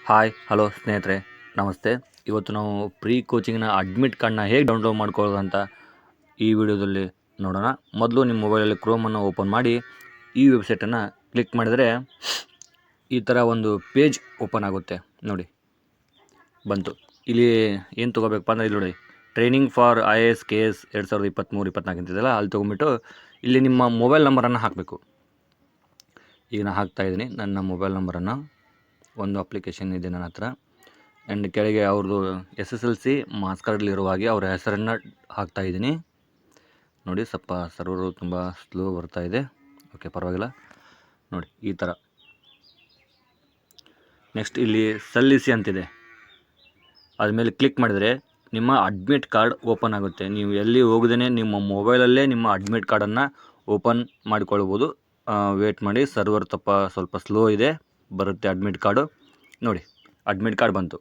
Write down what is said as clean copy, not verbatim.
Hi hello ಸ್ನೇಹಿತರೆ, ನಮಸ್ತೆ. ಇವತ್ತು ನಾವು ಪ್ರೀ ಕೋಚಿಂಗ್ನ ಅಡ್ಮಿಟ್ ಕಾರ್ಡ್ನ ಹೇಗೆ ಡೌನ್ಲೋಡ್ ಮಾಡ್ಕೊಳ್ಳೋದು ಅಂತ ಈ ವಿಡಿಯೋದಲ್ಲಿ ನೋಡೋಣ. ಮೊದಲು ನಿಮ್ಮ ಮೊಬೈಲಲ್ಲಿ ಕ್ರೋಮನ್ನು ಓಪನ್ ಮಾಡಿ ಈ ವೆಬ್ಸೈಟನ್ನು ಕ್ಲಿಕ್ ಮಾಡಿದರೆ ಈ ಥರ ಒಂದು ಪೇಜ್ ಓಪನ್ ಆಗುತ್ತೆ. ನೋಡಿ, ಬಂತು. ಇಲ್ಲಿ ಏನು ತೊಗೋಬೇಕಪ್ಪ ಅಂದರೆ, ಇಲ್ಲಿ ನೋಡಿ, ಟ್ರೈನಿಂಗ್ ಫಾರ್ IAS KS 2023-24 ಅಂತಿದೆಯಲ್ಲ, ಅಲ್ಲಿ ತೊಗೊಂಬಿಟ್ಟು ಇಲ್ಲಿ ನಿಮ್ಮ ಮೊಬೈಲ್ ನಂಬರನ್ನು ಹಾಕಬೇಕು. ಈಗ ನಾನು ಹಾಕ್ತಾಯಿದ್ದೀನಿ ನನ್ನ ಮೊಬೈಲ್ ನಂಬರನ್ನು. ಒಂದು ಅಪ್ಲಿಕೇಶನ್ ಇದೆ ನನ್ನ ಹತ್ರ. ಆ್ಯಂಡ್ ಕೆಳಗೆ ಅವ್ರದ್ದು SSLC ಮಾರ್ಕ್ಸ್ ಕಾರ್ಡಲ್ಲಿರುವ ಹಾಗೆ ಅವರ ಹೆಸರನ್ನು ಹಾಕ್ತಾಯಿದ್ದೀನಿ. ನೋಡಿ, ಸ್ವಲ್ಪ ಸರ್ವರು ತುಂಬ ಸ್ಲೋ ಬರ್ತಾ ಇದೆ. ಓಕೆ, ಪರವಾಗಿಲ್ಲ. ನೋಡಿ, ಈ ಥರ. ನೆಕ್ಸ್ಟ್ ಇಲ್ಲಿ ಸಲ್ಲಿಸಿ ಅಂತಿದೆ. ಅದ್ಮೇಲೆ ಕ್ಲಿಕ್ ಮಾಡಿದರೆ ನಿಮ್ಮ ಅಡ್ಮಿಟ್ ಕಾರ್ಡ್ ಓಪನ್ ಆಗುತ್ತೆ. ನೀವು ಎಲ್ಲಿ ಹೋಗದೇ ನಿಮ್ಮ ಮೊಬೈಲಲ್ಲೇ ನಿಮ್ಮ ಅಡ್ಮಿಟ್ ಕಾರ್ಡನ್ನು ಓಪನ್ ಮಾಡಿಕೊಳ್ಬೋದು. ವೇಟ್ ಮಾಡಿ, ಸರ್ವರ್ ಸ್ವಲ್ಪ ಸ್ಲೋ ಇದೆ, ಬರುತ್ತೆ ಅಡ್ಮಿಟ್ ಕಾರ್ಡು. ನೋಡಿ, ಅಡ್ಮಿಟ್ ಕಾರ್ಡ್ ಬಂತು.